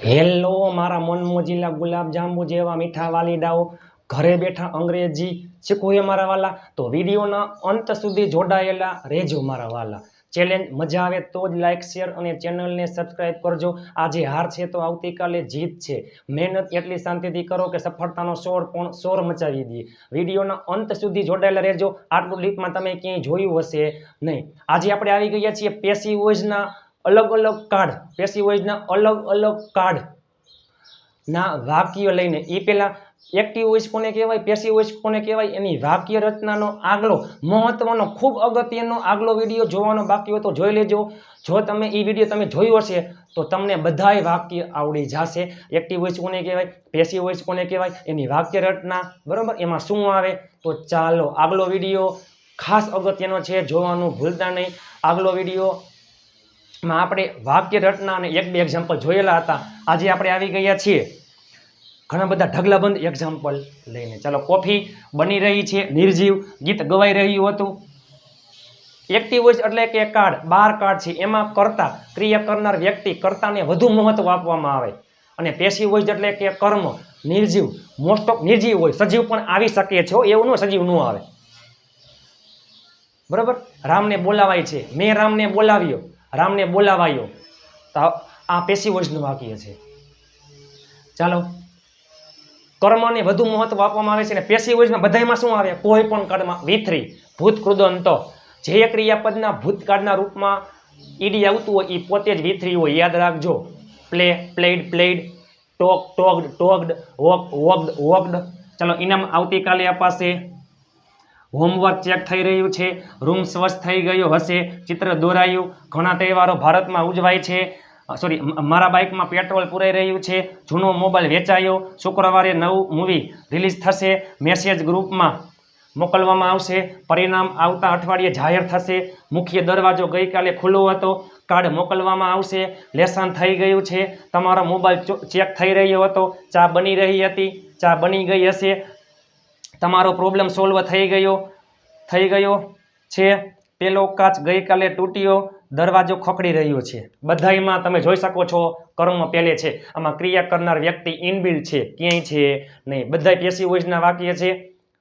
Hello મારા મનમોજીલા ગુલાબ જાંબુ જેવા મીઠા વાલીડાઓ, ઘરે બેઠા અંગ્રેજી શીખવું એ મારા વાલા તો વિડીયોના અંત સુધી જોડાયેલા રહેજો મારા વાલા। ચેલેન્જ મજા આવે તો જ લાઈક શેર અને ચેનલને સબસ્ક્રાઇબ કરજો। આજે હાર છે તો આવતીકાલે જીત છે। મહેનત એટલી શાંતિથી કરો કે સફળતાનો શોર મચાવી દઈએ। વિડીયોના અંત સુધી જોડાયેલા રહેજો। આટલું ડીપમાં તમે ક્યાંય જોયું હશે નહીં। આજે આપણે આવી ગયા છીએ પેસિવ વોઇસના अलग अलग कार्ड, पेसिव वॉइसना अलग अलग कार्ड ना वाक्य लईने ई पेला एक्टिव वॉइस कोने कहेवाय, पेसिव वॉइस कोने कहेवाय एनी वाक्य रचनानो आगलो महत्वनो खूब अगत्यनो आगलो विडियो जोवानो बाकी हो तो जोई लेजो। जो तमे ई विडियो तमे जोयो हशे तो तमने बधाय वाक्य आवडी जाशे। एक्टिव वॉइस कोने कहेवाय, पेसिव वॉइस कोने कहेवाय, एनी वाक्य रचना बराबर एमां शुं आवे तो चालो आगलो विडियो खास अगत्यनो छे, जोवानुं भूलता नहीं। आगलो विडियो में आपणे वाक्य रचना ने एक बे एक्जाम्पल जोयेला हता। आज आपणे आवी गया छीए घणा बधा ढगलाबंध एक्जाम्पल लईने। चलो कॉफी बनी रही छे, निर्जीव गीत गवाई रह्युं हतुं। एक्टिव वॉइस एटले के कार्ड 12 कार्ड छे एमां कर्ता क्रिया करनार व्यक्ति कर्ताने वधु महत्व आपवामां आवे। अने पेसिव वॉइस एटले के कर्म निर्जीव मोस्ट ऑफ निर्जीव होय, सजीव पण आवी शके छे, एवुं न सजीव न आवे बराबर। रामने बोलावाय छे, मैं रामने बोलाव्यो, रामने बोलावायो तो आ पेसिव वॉइसनुं वाक्य छे। चालो कर्म ने वधु महत्व आपवामां आवे छे। पेसिव वॉइसमां बधायमां शुं आवे कोई पण कर्ममां V3 भूत कृदंत जे क्रियापदना भूतकाळना रूपमां ईडी आवतुं होय ई पोते ज V3 होय, याद राखजो। Play played played, talk talked talked, walk walked walked. चलो इनाम आवतीकाले अपाशे। होमवर्क चेक थई रह्युं छे, रूम स्वच्छ थई गयो हशे, चित्र दोरायुं, घणा तहेवारो भारतमां उजवाय छे। सॉरी मारा बाइकमां पेट्रोल पूराई रह्युं छे, जूनो मोबाइल वेचायो, शुक्रवारे नवुं मूवी रिलीज थशे, मेसेज ग्रुपमां मोकलवामां आवशे, परिणाम आवता अठवाडिये जाहेर थशे, मुख्य दरवाजो गईकाले खुल्लो हतो, कार्ड मोकलवामां आवशे, लेसन थई गयुं छे, तमारो मोबाइल चेक थई रह्यो हतो, चा बनी रही हती, चा बनी गई हशे, तमारो प्रॉब्लम सॉल्व थई गयो छे, पेलो काच गईकाले तूट्यो, दरवाजो खखड़ी रह्यो छे। बधाईमां तमे जोई शको छो कर्म पहेले छे, आमां क्रिया करनार व्यक्ति इनबिल्ट छे, क्यांय छे नहीं। बधाय पेसिव वॉइसना वाक्य छे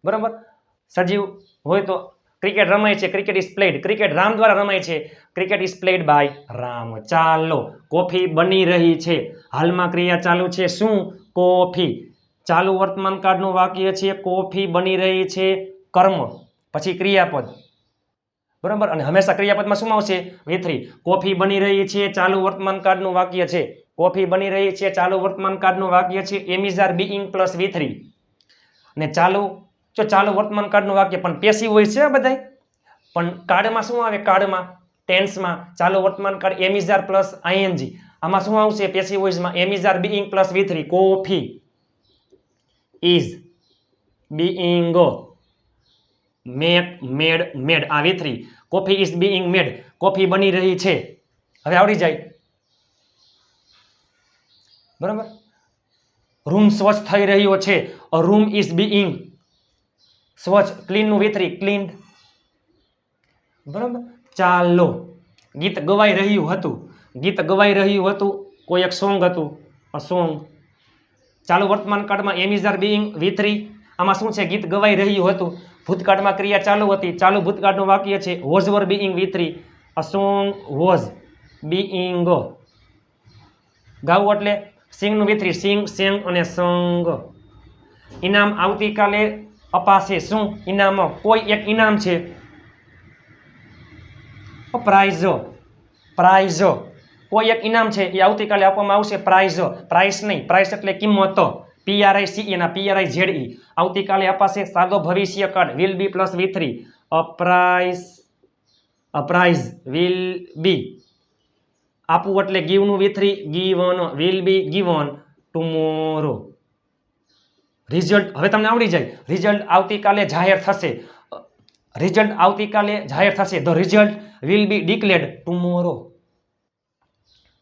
बराबर। सजीव होय तो क्रिकेट रमाय छे, cricket is played, cricket Ram द्वारा रमाय छे, cricket is played by Ram. चालो कॉफी बनी रही छे, हालमां क्रिया चालू छे शुं कॉफी। चालू वर्तमान काळनुं वाक्य छे कॉफी बनी रही छे कर्म पछी क्रियापद बराबर। अने हमेशा क्रियापदमां शुं आवशे V3। कॉफी बनी रही छे चालू वर्तमान काळनुं वाक्य छे, कॉफी बनी रही छे चालू वर्तमान काळनुं वाक्य छे, am is are being plus V3 ने चालू जो चालू वर्तमान काळनुं वाक्य पण पेसिव वॉइस छे बधाय। पण काळमां शुं आवे, काळमां टेन्समां चालू वर्तमान काळ am is are plus ING। आमां शुं आवशे पेसिव वॉइसमां am is are being plus V3। Coffee is being made आ V3। Coffee is being made, coffee बनी रही छे, हवे आवडी जाय बराबर। रूम स्वच्छ थई रह्यो छे, अ रूम इज बीइंग स्वच्छ, क्लीन નું V3 क्लीन्ड बराबर। चालो गीत गवाई रह्युं हतुं, गीत गवाई रह्युं हतुं, कोई एक सॉन्ग हतुं, अ सॉन्ग। चालू वर्तमान काळमां am is are being V3, आमां शुं छे गीत गवाई रह्युं हतुं, भूतकाळमां क्रिया चालू हती, चालू भूतकाळनुं वाक्य छे was were being V3, a song was being. गाવું એટલે સિંગનું V3 સિંગ સેંગ અને સંગ। ઇનામ આવતીકાલે અપાશે શું ઇનામ કોઈ એક ઇનામ છે પ્રાઇઝ પ્રાઇઝ કોઈ એક ઇનામ છે એ આવતીકાલે આપવામાં આવશે પ્રાઇઝ પ્રાઇસ નહીં પ્રાઇસ એટલે કિંમત PRICE ના PRIZE આવતીકાલે અપાશે સાદો ભવિષ્ય કાળ will be plus V3 a prize will be આપવું એટલે ગીવ નું V3 given will be given tomorrow. Result હવે તમને આવડી જાય, રિઝલ્ટ આવતીકાલે જાહેર થશે, રિઝલ્ટ આવતીકાલે જાહેર થશે, the result will be declared tomorrow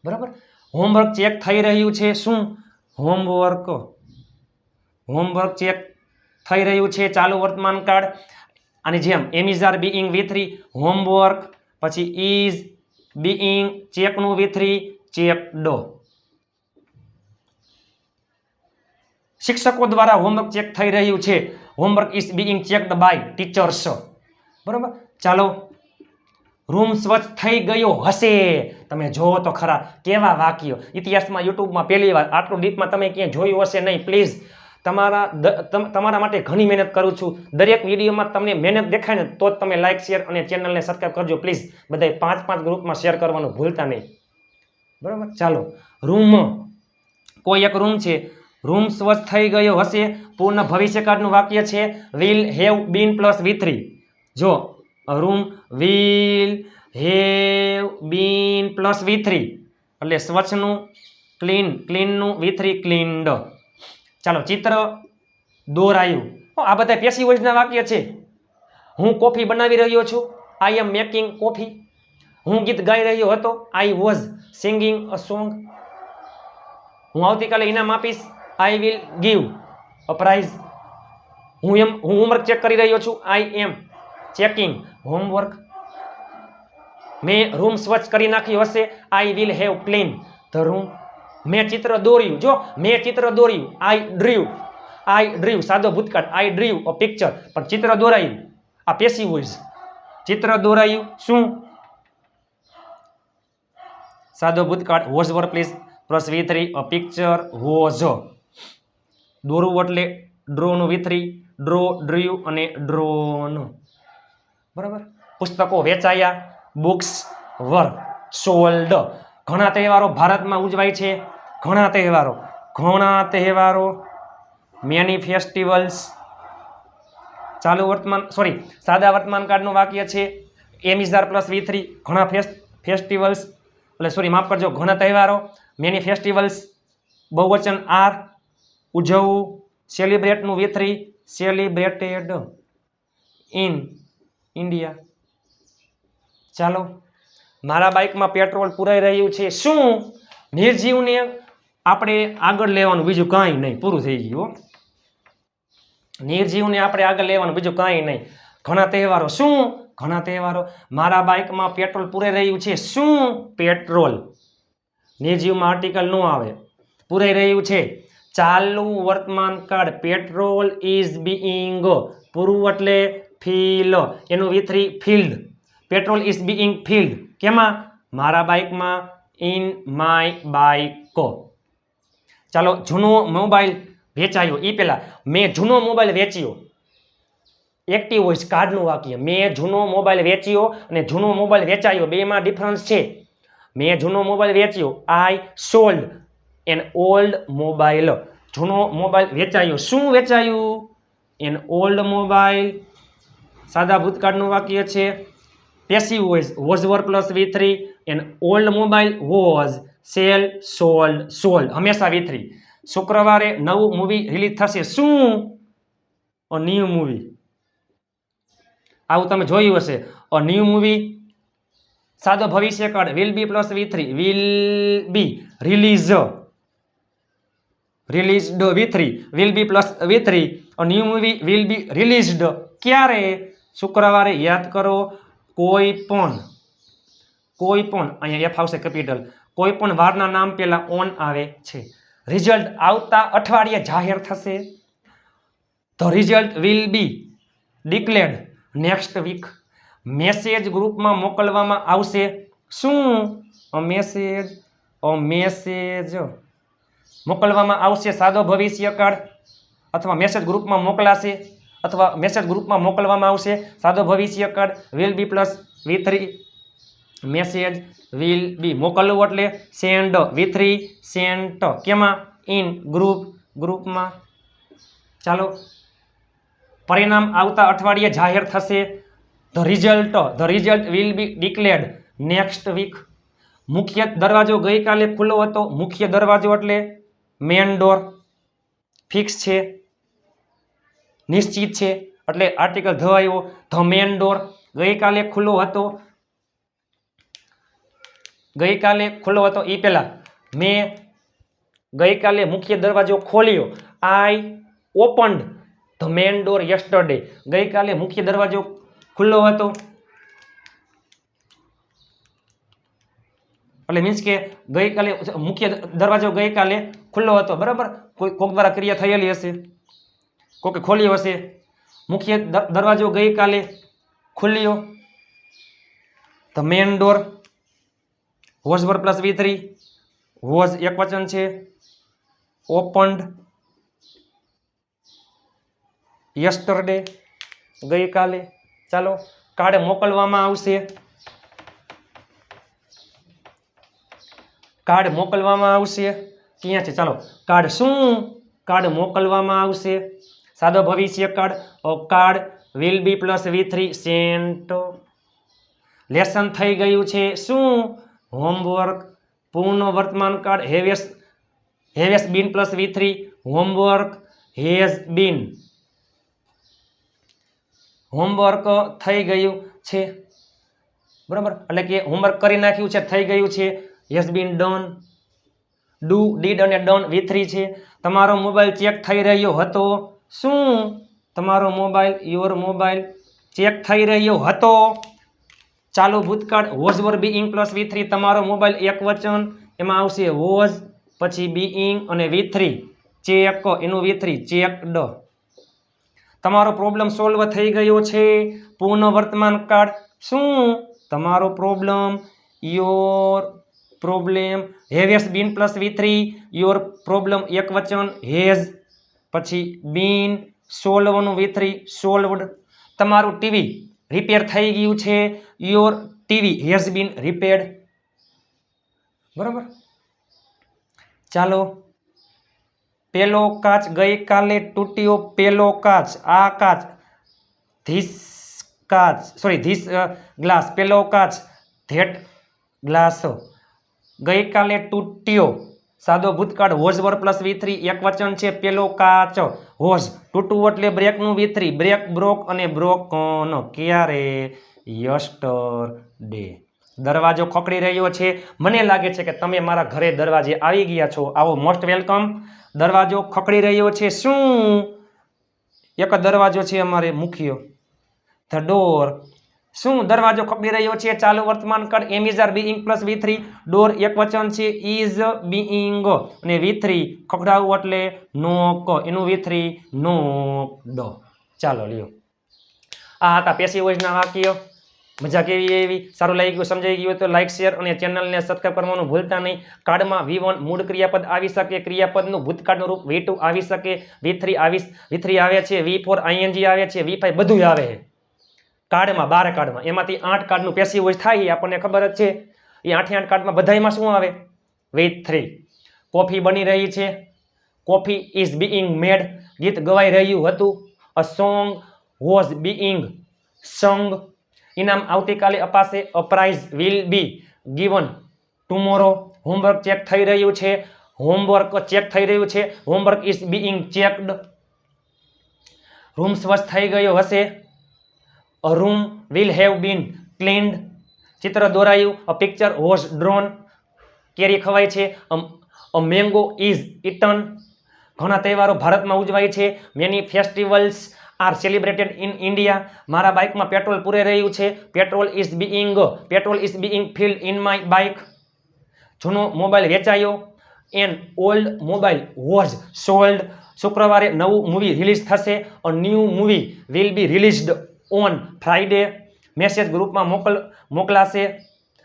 બરાબર। હોમવર્ક ચેક થઈ રહ્યું છે શું હોમવર્ક, હોમવર્ક ચેક થઈ રહ્યું છે ચાલુ વર્તમાન કાળ। આની જેમ am is are being V3 homework પછી ઇઝ बीइंग चेक નું V3 चेक्ड શિક્ષકો દ્વારા હોમવર્ક ચેક થઈ રહ્યું છે. Homework is being checked by teachers. બરોબર. ચાલો, રૂમ સ્વચ્છ થઈ ગયો હશે. તમે જોવો તો ખરા કેવા વાક્યો. ઇતિહાસમાં યુટ્યુબમાં પહેલી વાર આટલું ડીપમાં તમે ક્યાંય જોયું હશે નહીં. પ્લીઝ તમારા માટે ઘણી મહેનત કરું છું. દરેક વિડીયોમાં તમને મહેનત દેખાય ને તો જ તમે લાઇક શેર અને ચેનલને સબસ્ક્રાઈબ કરજો પ્લીઝ. બધાય 5 ગ્રુપમાં શેર કરવાનું ભૂલતા નહીં. બરાબર. ચાલો, રૂમ, કોઈ એક રૂમ છે. રૂમ સ્વચ્છ થઈ ગયો હશે પૂર્ણ ભવિષ્યકાળનું વાક્ય છે. Will have bin plus V3. જો room will have bin plus V3 એટલે સ્વચ્છનું, ક્લીનનું V3 ક્લીન્ડ. ચાલો, ચિત્ર દોરાયું. આ બધા પેસિવ વોઇસના વાક્ય છે. હું કોફી બનાવી રહ્યો છું. I am making coffee. હું ગીત ગાઈ રહ્યો હતો. I was singing a song. હું આવતીકાલે ઇનામ આપીશ. I will give a prize. હું હોમવર્ક ચેક કરી રહ્યો છું. I am checking homework. મેં રૂમ સ્વચ્છ કરી નાખ્યો હશે. I will have clean the room. મેં ચિત્ર દોર્યું. જો મેં ચિત્ર દોર્યું. આઈ ડ્રીવ સાદો ભૂતકાળ. આઈ ડ્રીવ અ પિક્ચર. પણ ચિત્ર દોરાયું આ પેસિવ વોઇસ. ચિત્ર દોરાયું શું? સાદો ભૂતકાળ was verb please plus V3 a picture was. દોરવું એટલે ડ્રોનું V3, ડ્રો, ડ્રીવ અને ડ્રોન. બરાબર. પુસ્તકો વેચાયા. બુક્સ વર સોલ્ડ. ઘણા તહેવારો ભારતમાં ઉજવાય છે. ઘણા તહેવારો મેની ફેસ્ટિવલ્સ. ચાલુ વર્તમાન સાદા વર્તમાન કાળનું વાક્ય છે. એમિઝાર પ્લસ V3 ઘણા ફેસ્ટિવલ્સ એટલે માફ કરજો, ઘણા તહેવારો. મેની ફેસ્ટિવલ્સ બહુવચન આર. ઉજવવું સેલિબ્રેટનું V3 સેલિબ્રેટેડ ઇન ઇન્ડિયા. ચાલો, મારા બાઇકમાં પેટ્રોલ પુરાઈ રહ્યું છે. શું? નિર્જીવને આપણે આગળ લેવાનું, બીજું કાંઈ નહીં. પૂરું થઈ ગયું. નિર્જીવને આપણે આગળ લેવાનું, બીજું કાંઈ નહીં. ઘણા તહેવારો. શું? ઘણા તહેવારો. મારા બાઇકમાં પેટ્રોલ પુરાઈ રહ્યું છે. શું? પેટ્રોલ. નિર્જીવમાં આર્ટિકલ ન આવે. પુરાઈ રહ્યું છે. ચાલુ વર્તમાન કાળ. Petrol is being. પૂરું એટલે ફિલ. એનું V3 field. Petrol is being field. કેમાં? મારા બાઇકમાં. In my bike. ચાલો, જૂનો મોબાઈલ વેચાયો. એ પહેલા મેં જૂનો મોબાઈલ વેચ્યો. એક્ટિવ વોઇસ કાર્ડનું વાક્ય. મેં જૂનો મોબાઈલ વેચ્યો અને જૂનો મોબાઈલ વેચાયો, બેમાં ડિફરન્સ છે. મેં જૂનો મોબાઈલ વેચ્યો. I sold an old mobile. જૂનો મોબાઈલ વેચાયો. શું વેચાયું? An old mobile. સાદા ભૂતકાળનું વાક્ય છે. Passive voice was verb plus V3. An old mobile was sold હંમેશા V3. શુક્રવારે નવું મૂવી રિલીઝ થશે. શું? A new movie. આવું તમે જોયું હશે. A new movie. સાદો ભવિષ્યકાળ will be plus V3 will be. Released V3 will be plus V3. A new movie will be released. ક્યારે? શુક્રવારે. યાદ કરો. કોઈ પણ અહીંયા F આવશે કેપિટલ. કોઈ પણ વારના નામ પહેલા ઓન આવે છે. રિઝલ્ટ આવતા અઠવાડિયે જાહેર થશે. The result will be declared next week. Message ગ્રુપમાં મોકલવામાં આવશે. શું? મેસેજ મોકલવામાં આવશે. સાદો ભવિષ્યકાળ. અથવા મેસેજ ગ્રુપમાં મોકલાશે અથવા મેસેજ ગ્રુપમાં મોકલવામાં આવશે. સાદો ભવિષ્યકાળ will be plus V3 message will be. મોકલવું એટલે સેન્ડ. V3 Saint. કેમાં? ઇન ગ્રુપમાં. ચાલો, પરિણામ આવતા અઠવાડિયે જાહેર થશે. The result will be declared next week. મુખ્ય દરવાજો ગઈકાલે ખુલ્લો હતો. મુખ્ય દરવાજો એટલે મેન ડોર. ફિક્સ છે, નિશ્ચિત છે એટલે આર્ટિકલ ધ આવ્યો. The main door. ગઈકાલે ખુલ્લો હતો. એ પહેલા મેં ગઈકાલે મુખ્ય દરવાજો ખોલ્યો. I opened the main door yesterday. ગઈકાલે મુખ્ય દરવાજો ખુલ્લો હતો એટલે મીન્સ કે ગઈકાલે મુખ્ય દરવાજો ગઈકાલે ખુલ્લો હતો, બરાબર, કોક દ્વારા ક્રિયા થયેલી હશે, કોકે ખોલ્યો હશે. મુખ્ય દરવાજો ગઈકાલે ખુલ્યો. The main door was verb plus V3, was એક વચન છે. ઓપન્ડ યસ્ટરડે ગઈકાલે. ચાલો, કાર્ડ મોકલવામાં આવશે. કાર્ડ મોકલવામાં આવશે. ક્યાં છે? ચાલો, કાર્ડ શું? કાર્ડ મોકલવામાં આવશે. સાદો ભવિષ્ય કાળ. Card will be plus V3 sent. Lesson થઈ ગયું છે. શું? હોમવર્ક. પૂર્ણ વર્તમાન કાળ haves been plus V3 homework has been. Homework થઈ ગયું છે, બરાબર, એટલે કે હોમવર્ક કરી નાખ્યું છે, થઈ ગયું છે. Has been done. Do, did અને ડન V3 છે. તમારો મોબાઈલ ચેક થઈ રહ્યો હતો. શું? તમારો મોબાઈલ, યોર મોબાઈલ ચેક થઈ રહ્યો હતો. ચાલુ ભૂતકાળ was were being plus V3. તમારો મોબાઈલ એક વચન, એમાં આવશે વોઝ, પછી બીઇંગ અને V3 ચેક, એનું V3 ચેકડ. તમારો પ્રોબ્લેમ સોલ્વ થઈ ગયો છે. પૂર્ણ વર્તમાન કાળ. શું? તમારો problem, your problem haves been plus V3 your problem એક વચન હેઝ, પછી બીન સોલ્વનું V3 સોલ્વડ. તમારું ટીવી રિપેર થઈ ગયું છે. Your TV has been repaired. બરાબર. ચાલો, પેલો કાચ ગઈકાલે તૂટ્યો. પેલો કાચ, આ કાચ, ધીસ કાચ, સોરી ધીસ ગ્લાસ. પેલો કાચ, ધેટ ગ્લાસ ગઈકાલે તૂટ્યો. સાદો ભૂતકાળ વોઝ વર પ્લસ V3 એક વચન છે. પેલો કાચ વોઝ, તૂટવું એટલે બ્રેકનું V3 બ્રેક, બ્રોક અને બ્રોકન. ક્યારે? યસ્ટરડે. દરવાજો ખખડી રહ્યો છે. મને લાગે છે કે તમે મારા ઘરે દરવાજે આવી ગયા છો. આવો, મોસ્ટ વેલકમ. દરવાજો ખખડી રહ્યો છે. શું? એક દરવાજો છે અમારે મુખ્ય, ધ ડોર. શું? દરવાજો ખખડી રહ્યો છે. ચાલુ વર્તમાન કાળ am is are being plus V3. Door એક વચન છે, ઇઝ બીઇંગ અને V3 ખખડાવવું એટલે નોક, એનું V3 નોકડ. ચાલો લ્યો, આ હતા પેસિવ વોઇસના વાક્ય. મજા કેવી એવી? સારું લાગી ગયું, સમજાઈ ગયું તો લાઈક, શેર અને ચેનલને સબસ્ક્રાઇબ કરવાનું ભૂલતા નહીં. કાર્ડમાં V1 મૂળ ક્રિયાપદ આવી શકે, ક્રિયાપદનું ભૂતકાળનું રૂપ V2 આવી શકે, V3 આવે છે, V4 ING આવે છે, V5 બધું આવે છે કાર્ડમાં. 12 કાર્ડમાં એમાંથી 8 કાર્ડનું પેસિવ વોઇસ થાય, આપણને ખબર જ છે. એ 8 કાર્ડમાં બધામાં શું આવે? V3. કોફી બની રહી છે. કોફી ઇઝ બીઇંગ મેડ. ગીત ગવાઈ રહ્યું હતું. અ સોંગ વોઝ બીઇંગ સંગ. ઇનામ આવતીકાલે અપાશે. A prize will be given tomorrow. Homework check થઈ રહ્યું છે. હોમવર્ક ચેક થઈ રહ્યું છે. Homework is being checked. Room સ્વચ્છ થઈ ગયો હશે. A room will have been cleaned. ચિત્ર દોરાયું. A picture was drawn. કેરી ખવાય છે. A mango is eaten. ઘણા તહેવારો ભારતમાં ઉજવાય છે. Many festivals are celebrated in India. મારા બાઇકમાં પેટ્રોલ પૂરે રહ્યું છે. Petrol is being filled in my bike. જૂનો મોબાઈલ વેચાયો. An old mobile was sold. શુક્રવારે નવું મૂવી રિલીઝ થશે. A new movie will be released on Friday. Message ગ્રુપમાં મોકલાશે,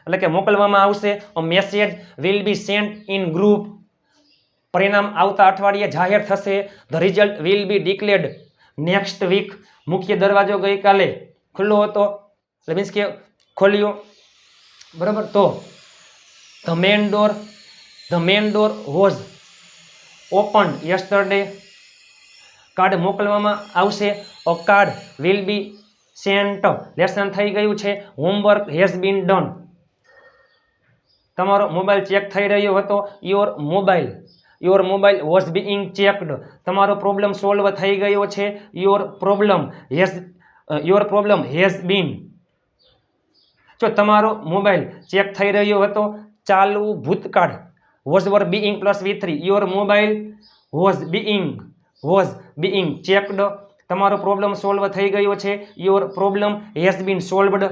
એટલે કે મોકલવામાં આવશે. A message will be sent in group. પરિણામ આવતા અઠવાડિયે જાહેર થશે. The result will be declared next week. મુખ્ય દરવાજો ગઈકાલે ખુલ્લો હતો, એટલે મીન્સ કે ખોલ્યો, બરાબર. તો the main door was opened yesterday. Card મોકલવામાં આવશે. A card will be sent. Lesson થઈ ગયું છે. Homework has been done. તમારો મોબાઈલ ચેક થઈ રહ્યો હતો. Your mobile was being checked. તમારો પ્રોબ્લેમ સોલ્વ થઈ ગયો છે. Your problem has been. જો તમારો મોબાઈલ ચેક થઈ રહ્યો હતો. ચાલુ ભૂતકાળ was were being plus V3 your mobile was being checked. તમારો પ્રોબ્લેમ સોલ્વ થઈ ગયો છે. Your problem has been solved.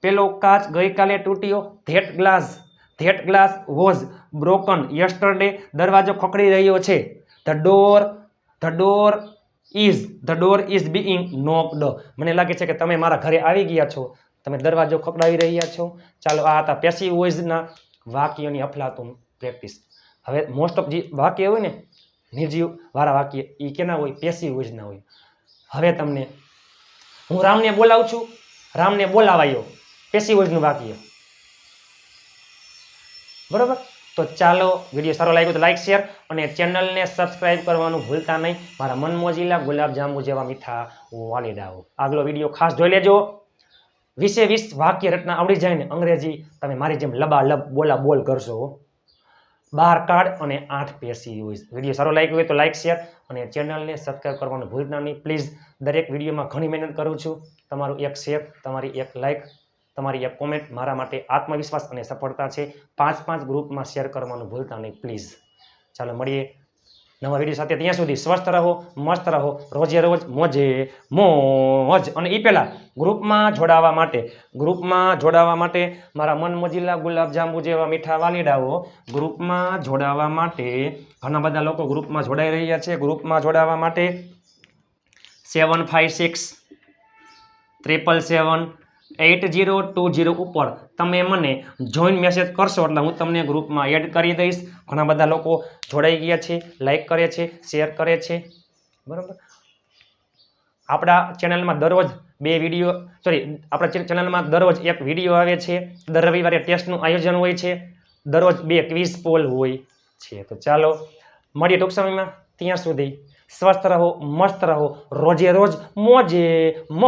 પેલો કાચ ગઈકાલે તૂટ્યો. That glass was broken yesterday દરવાજો ખખડી રહ્યો છે. the door is being knocked. મને લાગે છે કે તમે મારા ઘરે આવી ગયા છો, તમે દરવાજો ખખડાવી રહ્યા છો. ચાલો આ હતા પેસિવ વોઇસના વાક્યોની અફલાતુન પ્રેક્ટિસ. હવે મોસ્ટ ઓફ જે વાક્ય હોય ને નિર્જીવ વાળા વાક્ય એ કેના હોય? પેસિવ વોઇસના હોય. હવે તમને હું રામને બોલાવું છું, રામને બોલાવાયો, પેસિવ વોઇસનું વાક્ય. બરોબર? તો ચાલો વિડીયો સારો લાગ્યો તો લાઈક શેર અને ચેનલને સબસ્ક્રાઇબ કરવાનું ભૂલતા નહીં. મારા મનમોજીલા ગુલાબજાંબુ જેવા મીઠા વાલીડાઓ. આગલો વિડીયો ખાસ જોઈ લેજો. 20 વાક્ય રચના આવડી જાય ને અંગ્રેજી તમે મારી જેમ લબાલબ બોલ કરશો. 12 કાર્ડ અને 8 પેસિવ વોઇસ. વિડીયો સારો લાગ્યો હોય તો લાઈક શેર અને ચેનલને સબસ્ક્રાઇબ કરવાનું ભૂલતા નહીં પ્લીઝ. દરેક વિડીયોમાં ઘણી મહેનત કરું છું. તમારું એક શેર, તમારી એક લાઈક, તમારી એક કોમેન્ટ મારા માટે આત્મવિશ્વાસ અને સફળતા છે. 5 ગ્રુપમાં શેર કરવાનું ભૂલતા નહીં પ્લીઝ. ચાલો મળીએ નવા વિડીયો સાથે. ત્યાં સુધી સ્વસ્થ રહો, મસ્ત રહો, રોજે રોજ મોજે મોજ. અને એ પહેલાં ગ્રુપમાં જોડાવા માટે મારા મનમોજીલા ગુલાબજાંબુ જેવા મીઠા વાલીડાઓ ગ્રુપમાં જોડાવા માટે ઘણા બધા લોકો ગ્રુપમાં જોડાઈ રહ્યા છે. ગ્રુપમાં જોડાવા માટે 756777820 ઉપર તમે મને જોઈન મેસેજ કરશો એટલે હું તમને ગ્રુપમાં એડ કરી દઈશ. ઘણા બધા લોકો જોડાઈ ગયા છે, લાઈક કરે છે, શેર કરે છે. બરાબર? આપણા ચેનલમાં દરરોજ આપણા ચેનલમાં દરરોજ એક વિડીયો આવે છે. દર રવિવારે ટેસ્ટનું આયોજન હોય છે. દરરોજ 2 ક્વિઝ પોલ હોય છે. તો ચાલો મળીએ ટૂંક સમયમાં. ત્યાં સુધી સ્વસ્થ રહો, મસ્ત રહો, રોજે રોજ મોજે મોજ.